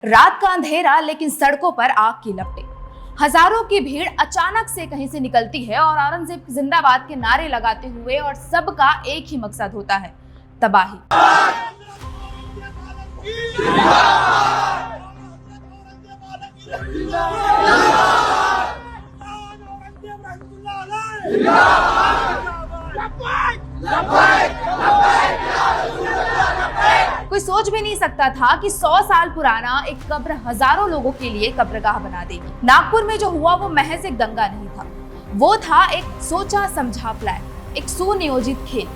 रात का अंधेरा लेकिन सड़कों पर आग की लपटें। हजारों की भीड़ अचानक से कहीं से निकलती है और औरंगजेब जिंदाबाद के नारे लगाते हुए, और सबका एक ही मकसद होता है, तबाही। कोई सोच भी नहीं सकता था कि 100 साल पुराना एक कब्र हजारों लोगों के लिए कब्रगाह बना देगी। नागपुर में जो हुआ वो महज एक दंगा नहीं था, वो था एक सोचा समझा प्लान, एक सुनियोजित खेल।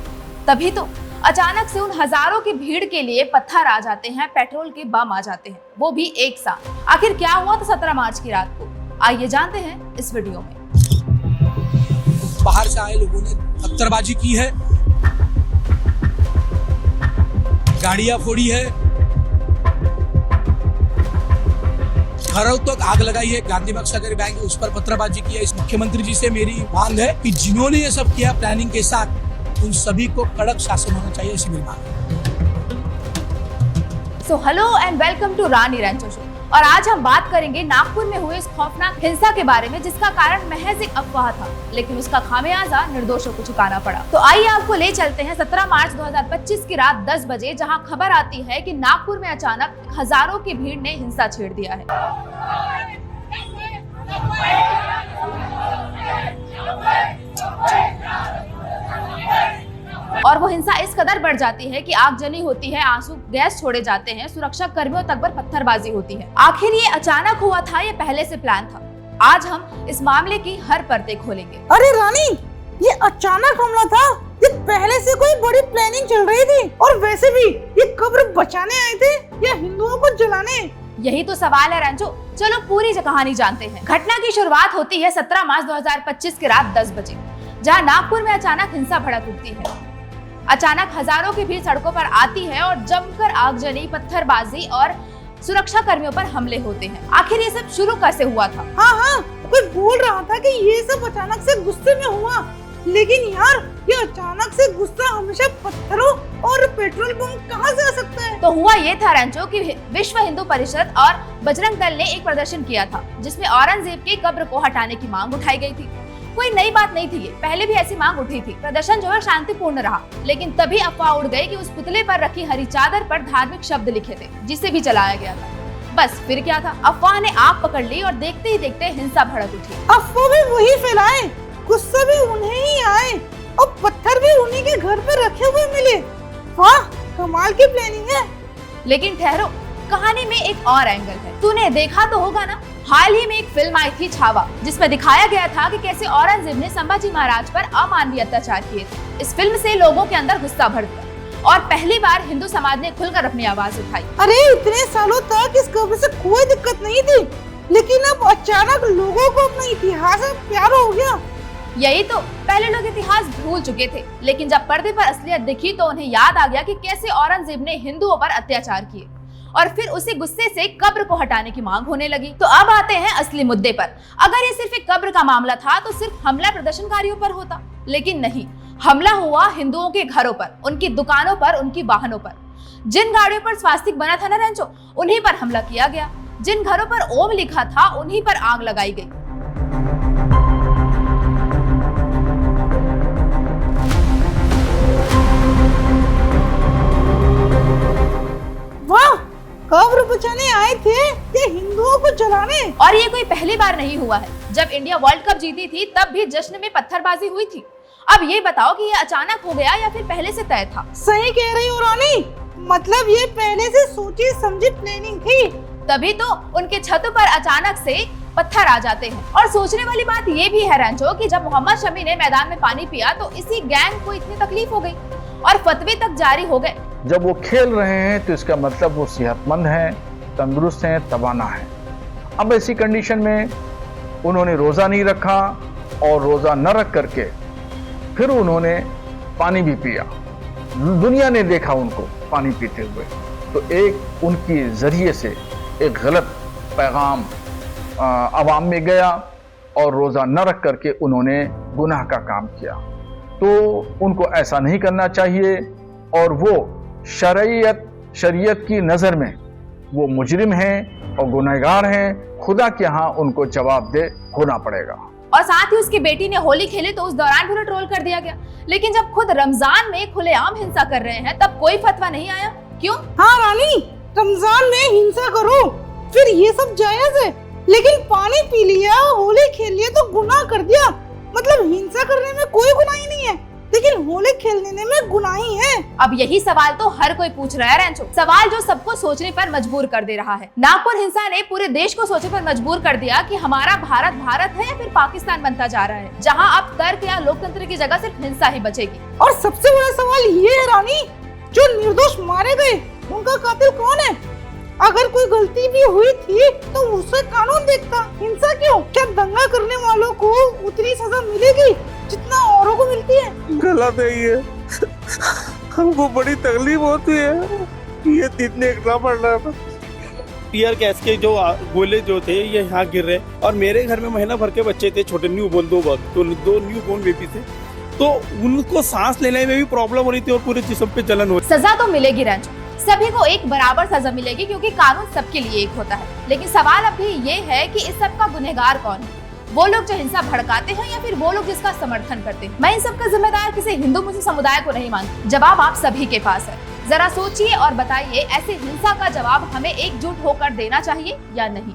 तभी तो अचानक से उन हजारों की भीड़ के लिए पत्थर आ जाते हैं, पेट्रोल के बम आ जाते हैं, वो भी एक साथ। आखिर क्या हुआ था 17 मार्च की रात को, आइए जानते हैं इस वीडियो में। बाहर से आए लोगों ने पत्थरबाजी की है, गाड़ियां फोड़ी है, घरों तक आग लगाई है, गांधी बाग सहकारी बैंक उस पर पत्थरबाजी की है। इस मुख्यमंत्री जी से मेरी मांग है कि जिन्होंने ये सब किया प्लानिंग के साथ, उन सभी को कड़क शासन होना चाहिए, ऐसी मेरी मांग है। So hello and welcome to Rani Rancho show. और आज हम बात करेंगे नागपुर में हुए इस खौफनाक हिंसा के बारे में, जिसका कारण महज एक अफवाह था, लेकिन उसका खामियाजा निर्दोषों को चुकाना पड़ा। तो आइए आपको ले चलते हैं 17 मार्च 2025 की रात 10 बजे, जहां खबर आती है कि नागपुर में अचानक हजारों की भीड़ ने हिंसा छेड़ दिया है। और वो हिंसा इस कदर बढ़ जाती है कि आगजनी होती है, आंसू गैस छोड़े जाते हैं, सुरक्षा कर्मियों तक पर पत्थरबाजी होती है। आखिर ये अचानक हुआ था या पहले से प्लान था? आज हम इस मामले की हर परतें खोलेंगे। अरे रानी, ये अचानक हमला था, ये पहले से कोई बड़ी प्लानिंग चल रही थी? और वैसे भी ये कब्र बचाने आए थे या हिंदुओं को जलाने? यही तो सवाल है रंजू। चलो पूरी कहानी जानते हैं। घटना की शुरुआत होती है 17 मार्च 2025 की रात 10 बजे, जहाँ नागपुर में अचानक हिंसा भड़क उठती है। अचानक हजारों की भीड़ सड़कों पर आती है और जमकर आगजनी, पत्थरबाजी और सुरक्षा कर्मियों पर हमले होते हैं। आखिर ये सब शुरू कैसे हुआ था? हाँ, कोई बोल रहा था कि ये सब अचानक से गुस्से में हुआ, लेकिन यार ये अचानक से गुस्सा हमेशा पत्थरों और पेट्रोल बम कहाँ से आ सकता है? तो हुआ ये था रंजो कि विश्व हिंदू परिषद और बजरंग दल ने एक प्रदर्शन किया था, जिसमें औरंगजेब की कब्र को हटाने की मांग उठाई गई थी। कोई नई बात नहीं थी, ये पहले भी ऐसी मांग उठी थी। प्रदर्शन जो है शांतिपूर्ण रहा, लेकिन तभी अफवाह उड़ गई कि उस पुतले पर रखी हरी चादर पर धार्मिक शब्द लिखे थे, जिसे भी जलाया गया था। बस फिर क्या था, अफवाह ने आग पकड़ ली और देखते ही देखते हिंसा भड़क उठी। अफवाह भी वही फैलाए, गुस्सा भी उन्हें ही आए और पत्थर भी उन्हीं के घर पर रखे हुए मिले। वाह, कमाल की प्लानिंग है। लेकिन ठहरो, कहानी में एक और एंगल है। तूने देखा तो होगा ना, हाल ही में एक फिल्म आई थी छावा, जिसमें दिखाया गया था कि कैसे औरंगजेब ने संभाजी महाराज पर अमानवीय अत्याचार किए थे। इस फिल्म से लोगों के अंदर गुस्सा भर गया और पहली बार हिंदू समाज ने खुलकर अपनी आवाज उठाई। अरे इतने सालों तक इस कब्र से कोई दिक्कत नहीं थी, लेकिन अब अचानक लोगों को अपना इतिहास में प्यार हो गया। यही तो, पहले लोग इतिहास भूल चुके थे, लेकिन जब पर्दे पर असलियत दिखी तो उन्हें याद आ गया कि कैसे औरंगजेब ने हिंदुओं पर अत्याचार किए, और फिर उसी गुस्से से कब्र को हटाने की मांग होने लगी। तो अब आते हैं असली मुद्दे पर। अगर ये सिर्फ एक कब्र का मामला था तो सिर्फ हमला प्रदर्शनकारियों पर होता, लेकिन नहीं, हमला हुआ हिंदुओं के घरों पर, उनकी दुकानों पर, उनकी वाहनों पर। जिन गाड़ियों पर स्वास्तिक बना था ना रंजो, उन्हीं पर हमला किया गया। जिन घरों पर ओम लिखा था, उन्हीं पर आग लगाई गई। वाह, कब्र बचाने आए थे या हिंदुओं को जलाने? और ये कोई पहली बार नहीं हुआ है। जब इंडिया वर्ल्ड कप जीती थी तब भी जश्न में पत्थरबाजी हुई थी। अब ये बताओ कि ये अचानक हो गया या फिर पहले से तय था? सही कह रही हो रानी, मतलब ये पहले से सोची समझी प्लानिंग थी। तभी तो उनके छतों पर अचानक से पत्थर आ जाते हैं। और सोचने वाली बात ये भी है रंजो कि जब मोहम्मद शमी ने मैदान में पानी पिया तो इसी गैंग को इतनी तकलीफ हो गई और फतवे तक जारी हो गए। जब वो खेल रहे हैं तो इसका मतलब वो सेहतमंद हैं, तंदुरुस्त हैं, तवाना हैं। अब ऐसी कंडीशन में उन्होंने रोज़ा नहीं रखा और रोज़ा न रख करके फिर उन्होंने पानी भी पिया। दुनिया ने देखा उनको पानी पीते हुए, तो एक उनकी ज़रिए से एक गलत पैगाम आवाम में गया और रोज़ा न रख करके उन्होंने गुनाह का काम किया। तो उनको ऐसा नहीं करना चाहिए और वो शरीयत की नज़र में वो मुजरिम हैं और गुनहगार हैं, खुदा के यहाँ उनको जवाबदेह होना पड़ेगा। और साथ ही उसकी बेटी ने होली खेली तो उस दौरान भी उन्हें ट्रोल कर दिया गया। लेकिन जब खुद रमजान में खुलेआम हिंसा कर रहे हैं तब कोई फतवा नहीं आया, क्यों? हाँ रानी, रमजान में हिंसा करो फिर ये सब जायज है, लेकिन पानी पी लिया, होली खेल लिया तो गुनाह कर दिया। मतलब हिंसा करने में कोई गुनाह ही नहीं है, लेकिन होली खेलने में गुनाह ही है। अब यही सवाल तो हर कोई पूछ रहा है रैंचो, सवाल जो सबको सोचने पर मजबूर कर दे रहा है। नागपुर हिंसा ने पूरे देश को सोचने पर मजबूर कर दिया कि हमारा भारत भारत है या फिर पाकिस्तान बनता जा रहा है, जहां अब तर्क या लोकतंत्र की जगह सिर्फ हिंसा ही बचेगी। और सबसे बड़ा सवाल ये है रानी, जो निर्दोष मारे गए उनका कातिल कौन है? अगर कोई गलती भी हुई थी तो उसे कानून देखता, हिंसा क्यों? क्या दंगा करने वालों को उतनी सजा मिलेगी जितना औरों को मिलती है? गलत है ये, हमको बड़ी तकलीफ होती है, ये दिन देखना पड़ रहा है। टीयर गैस के जो गोले जो थे ये यहाँ गिर रहे, और मेरे घर में महीना भर के बच्चे थे, छोटे न्यू बोर्न, दो न्यू बोर्न बेबी थे, तो उनको सांस लेने में भी प्रॉब्लम हो रही थी और पूरे जिस्म पे जलन हो रही। सजा तो मिलेगी रंजू, सभी को एक बराबर सजा मिलेगी क्योंकि कानून सबके लिए एक होता है। लेकिन सवाल अभी ये है कि इस सब का गुनहगार कौन है? वो लोग जो हिंसा भड़काते हैं या फिर वो लोग जिसका समर्थन करते हैं? मैं इन सब का जिम्मेदार किसी हिंदू मुस्लिम समुदाय को नहीं मानती। जवाब आप सभी के पास है। जरा सोचिए और बताइए, ऐसे हिंसा का जवाब हमें एकजुट होकर देना चाहिए या नहीं?